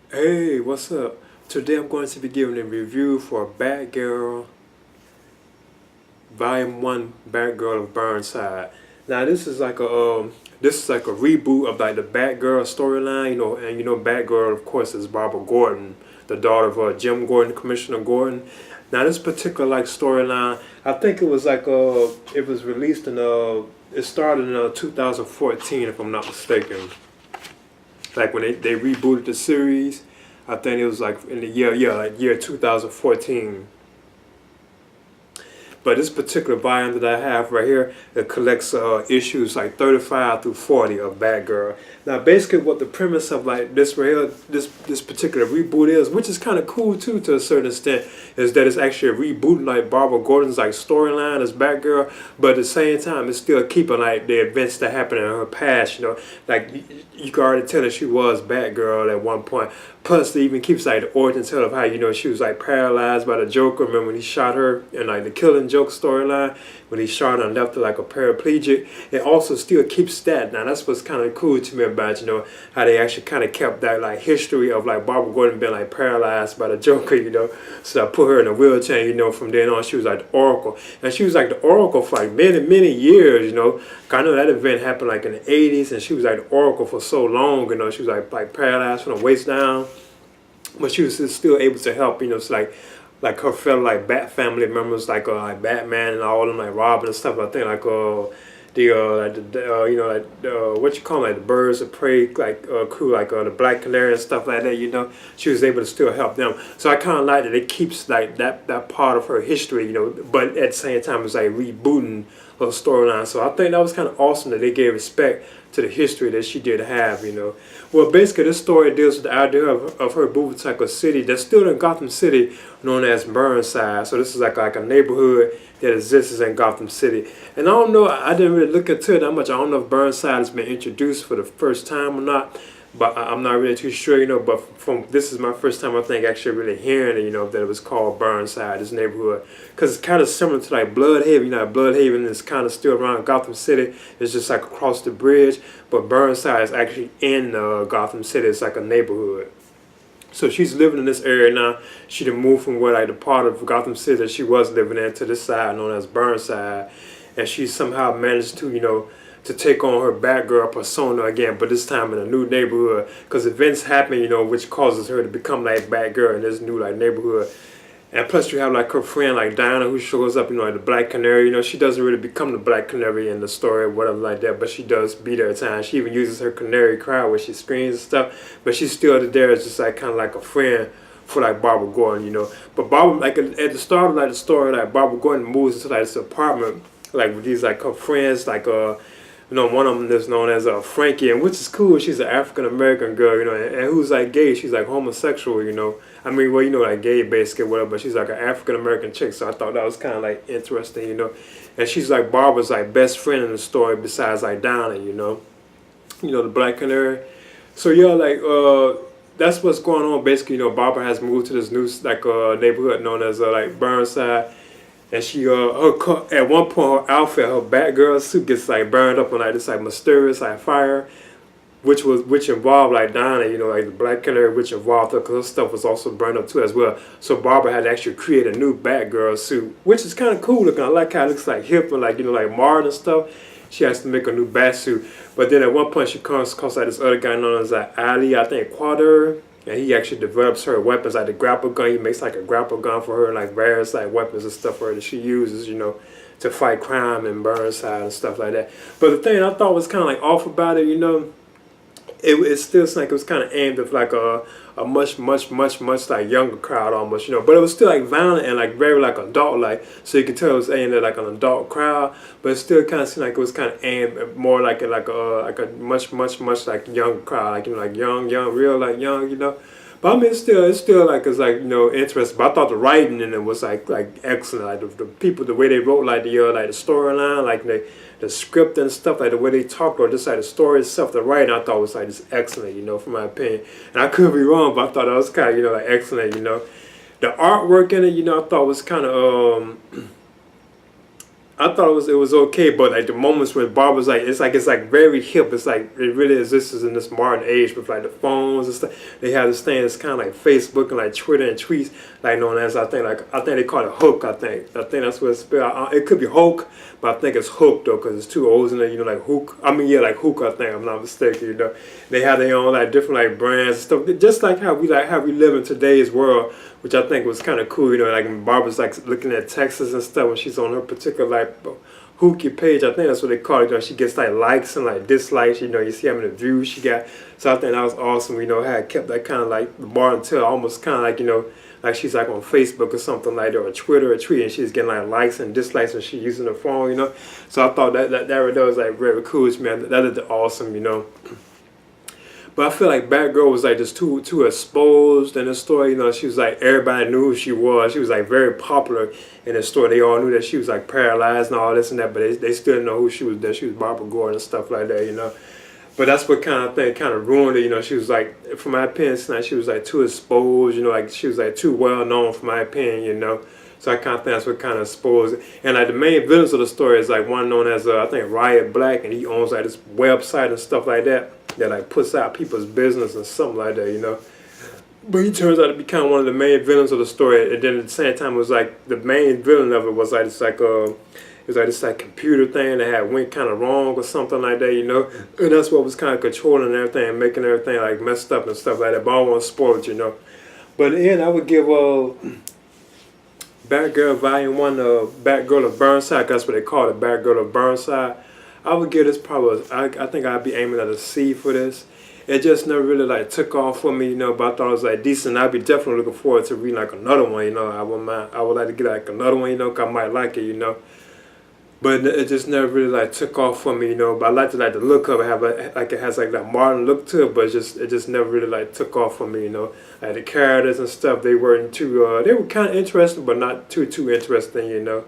Hey, what's up? Today I'm going to be giving a review for Batgirl Volume 1 Batgirl of Burnside. Now this is like a reboot of like the Batgirl storyline, and Batgirl of course is Barbara Gordon, the daughter of Jim Gordon, Commissioner Gordon. Now this particular like storyline, I think it was released in it started in 2014 if I'm not mistaken. Like when they rebooted the series. I think it was like in the year 2014. But this particular volume that I have right here, it collects issues like 35 through 40 of Batgirl. Now, basically, what the premise of like this right here, this particular reboot is, which is kind of cool too to a certain extent, is that it's actually a reboot like Barbara Gordon's like storyline as Batgirl, but at the same time, it's still keeping like the events that happened in her past. Like you can already tell that she was Batgirl at one point. Plus, it even keeps like the origin tale of how she was like paralyzed by the Joker. Remember when he shot her in like the Killing Joke storyline when he shot her and left her like a paraplegic. It also still keeps that. Now that's what's kind of cool to me about how they actually kind of kept that like history of like Barbara Gordon being like paralyzed by the Joker. So I put her in a wheelchair. From then on she was like the Oracle, and she was like the Oracle for like many years. I know that event happened like in the 80s, and she was like the Oracle for so long. She was like paralyzed from the waist down, but she was still able to help. It's like her fellow like Bat family members, like Batman and all of them, like Robin and stuff. I think what you call them, like the Birds of Prey crew, the Black Canary and stuff like that. She was able to still help them. So I kind of like that it keeps like that part of her history. But at the same time it's like rebooting her storyline. So I think that was kind of awesome that they gave respect to the history that she did have. Well, basically, this story deals with the idea of her moving to like a city that's still in Gotham City, known as Burnside. So this is like a neighborhood that exists in Gotham City. And I don't know, I didn't really look into it that much. I don't know if Burnside has been introduced for the first time or not, but I'm not really too sure. But this is my first time I think actually really hearing it, that it was called Burnside, this neighborhood, because it's kind of similar to like Bloodhaven. Bloodhaven is kind of still around Gotham City. It's just like across the bridge, but Burnside is actually in Gotham City. It's like a neighborhood. So she's living in this area now. She done moved from where like the part of Gotham City that she was living in to this side known as Burnside, and she somehow managed to take on her Batgirl persona again, but this time in a new neighborhood. Because events happen, which causes her to become like Batgirl in this new like neighborhood. And plus you have like her friend like Diana who shows up, like the Black Canary. She doesn't really become the Black Canary in the story or whatever like that, but she does be there at times. She even uses her canary cry where she screams and stuff, but she's still there as just like kind of like a friend for like Barbara Gordon. But Barbara, like at the start of like the story, like Barbara Gordon moves into like this apartment like with these like her friends, one of them is known as Frankie, and which is cool. She's an African American girl, and who's like gay. She's like homosexual. I mean, well, like gay basically, whatever. But she's like an African American chick, so I thought that was kind of like interesting. And she's like Barbara's like best friend in the story, besides like Donna, the Black Canary. So yeah, that's what's going on. Basically, Barbara has moved to this new neighborhood known as like Burnside. And she at one point her outfit, her Batgirl suit gets like burned up on like this like mysterious like fire, which involved like Donna, like the Black Canary, which involved her because her stuff was also burned up too as well. So Barbara had to actually create a new Batgirl suit, which is kind of cool looking. I like how it looks like hip and like like modern and stuff. She has to make a new bat suit, but then at one point she comes across like this other guy known as like Ali, I think Quader. And he actually develops her weapons, like the grapple gun. He makes like a grapple gun for her and like various like weapons and stuff for her that she uses, to fight crime and Burnside and stuff like that. But the thing I thought was kind of like off about it, it still seemed like it was kind of aimed at like a much like younger crowd almost, but it was still like violent and like very like adult like, so you could tell it was aimed at like an adult crowd, but it still kind of seemed like it was kind of aimed at more like a much like younger crowd, like young real like young. But I mean, it's still like interesting. But I thought the writing in it was like excellent. Like the people, the way they wrote like the storyline, like the script and stuff, like the way they talked, or just like the story itself, the writing I thought was like just excellent. For my opinion. And I could be wrong, but I thought that was kind of like excellent. The artwork in it, I thought was kind of I thought it was okay, but like the moments where Barbara's like it's like very hip. It's like it really exists in this modern age with like the phones and stuff. They have this thing that's kind of like Facebook and like Twitter and tweets, like known as I think they call it Hook. I think that's what it's spelled. It could be Hoke, but I think it's Hook though because it's two O's in there. You know, like Hook. I mean, yeah, like Hook. I think I'm not mistaken. You know, they have their own like different like brands and stuff. Just like how we live in today's world, which I think was kind of cool. You know, like when Barbara's like looking at Texas and stuff when she's on her particular like Hookie page. I think that's what they call it. You know, she gets like likes and like dislikes. You know, you see how many views she got. So I think that was awesome. You know, how it kept that kind of like the bar until almost kind of like, you know, like she's like on Facebook or something like that, or Twitter or tweet, and she's getting like likes and dislikes when she's using her phone. You know, so I thought that was like very cool, man. That is awesome. You know. But I feel like Batgirl was like just too exposed in the story. You know, she was like everybody knew who she was. She was like very popular in the story. They all knew that she was like paralyzed and all this and that, but they still didn't know who she was. That she was Barbara Gordon and stuff like that. You know, but that's what kind of ruined it. You know, she was like, from my opinion, she was like too exposed. You know, like she was like too well known, for my opinion. You know. So I kind of think that's what kind of exposed it. And like the main villains of the story is like one known as I think Riot Black, and he owns like this website and stuff like that like puts out people's business and something like that, you know. But he turns out to be kind of one of the main villains of the story. And then at the same time, it was like the main villain of it was like it was like this like computer thing that had went kind of wrong or something like that, you know. And that's what was kind of controlling everything and making everything like messed up and stuff like that. But I don't want to spoil it, you know. But in the end, I would give Batgirl Volume 1, Batgirl of Burnside, that's what they call it, Batgirl of Burnside. I would give this probably, I think I'd be aiming at a C for this. It just never really like took off for me, you know, but I thought it was like decent. I'd be definitely looking forward to reading like another one, you know. I would like to get like another one, you know, 'cause I might like it, you know. But it just never really like took off for me, you know. But I like the look of it, have like it has like that modern look to it, but it just never really like took off for me, you know. Like the characters and stuff, they weren't too they were kind of interesting, but not too interesting, you know.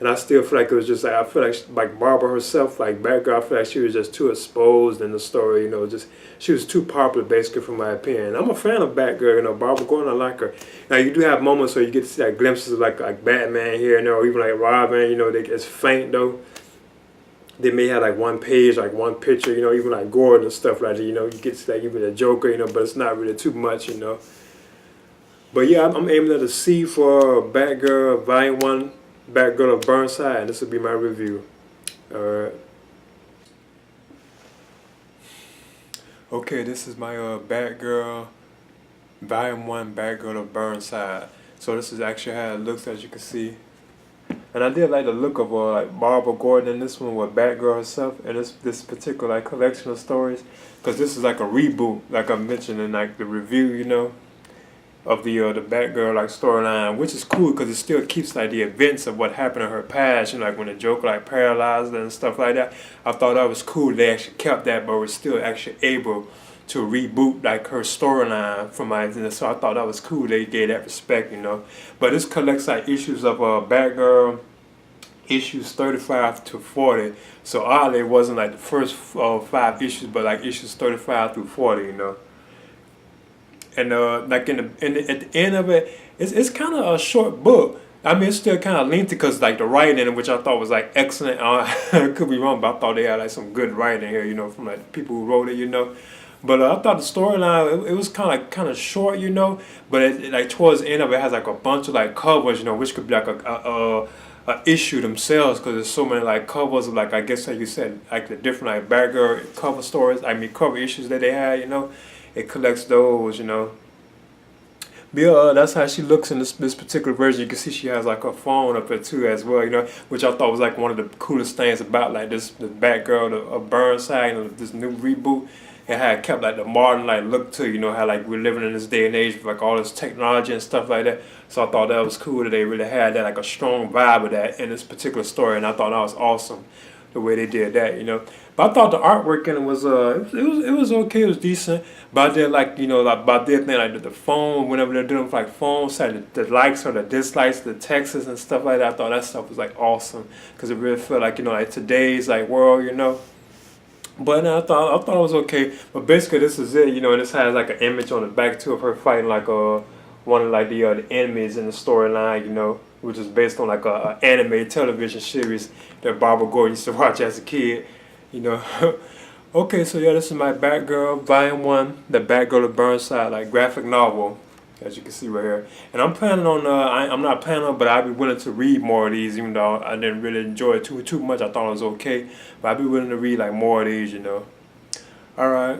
And I still feel like it was just like, I feel like Barbara herself, like Batgirl, I feel like she was just too exposed in the story, you know, just she was too popular basically, from my opinion. I'm a fan of Batgirl, you know, Barbara Gordon, I like her. Now you do have moments where you get to see like glimpses of like Batman here and there, or even like Robin, you know, it's faint though. They may have like one page, like one picture, you know, even like Gordon and stuff like that, you know, you get to like even the Joker, you know, but it's not really too much, you know. But yeah, I'm aiming at a C for Batgirl Volume 1. Batgirl of Burnside, and this will be my review. Alright. Okay, this is my Batgirl Volume 1 Batgirl of Burnside. So this is actually how it looks, as you can see. And I did like the look of like Barbara Gordon in this one with Batgirl herself, and this particular like collection of stories, because this is like a reboot, like I mentioned in like the review, you know, of the Batgirl like storyline, which is cool because it still keeps like the events of what happened in her past, you know, like when the Joker like paralyzed her and stuff like that. I thought that was cool. They actually kept that, but were still actually able to reboot like her storyline from my, so I thought that was cool. They gave that respect, you know. But this collects like issues of Batgirl, issues 35 to 40. So oddly, it wasn't like the first 5 issues, but like issues 35 through 40, you know. And like at the end of it, it's kind of a short book. I mean, it's still kind of lengthy because like the writing in it, which I thought was like excellent. I could be wrong, but I thought they had like some good writing here, you know, from like the people who wrote it, you know. But I thought the storyline, it was kind of short, you know. But like towards the end of it, has like a bunch of like covers, you know, which could be like a issue themselves, because there's so many like covers of like, I guess like you said, like the different like Batgirl cover stories. I mean, cover issues that they had, you know. It collects those, you know. But yeah, that's how she looks in this particular version. You can see she has like her phone up there too as well, you know, which I thought was like one of the coolest things about like the Batgirl of Burnside, you know, this new reboot. And how it kept like the modern like look to, you know, how like we're living in this day and age with like all this technology and stuff like that. So I thought that was cool that they really had that, like a strong vibe of that in this particular story, and I thought that was awesome the way they did that, you know. But I thought the artwork in it was it was okay, it was decent. But I did like, you know, like about their thing, like the phone, whenever they're doing like phones, like the likes or the dislikes, the texts and stuff like that. I thought that stuff was like awesome, because it really felt like, you know, like today's like world, you know. But I thought it was okay. But basically this is it, you know, and this has like an image on the back too of her fighting like one of like the enemies in the storyline, you know. which is based on like a anime television series that Barbara Gordon used to watch as a kid. You know. Okay, so yeah, this is my Batgirl Volume 1, the Batgirl of Burnside, like graphic novel, as you can see right here. And I'm planning on, I'm not planning on, but I'd be willing to read more of these, even though I didn't really enjoy it too much. I thought it was okay, but I'd be willing to read like more of these, you know. All right.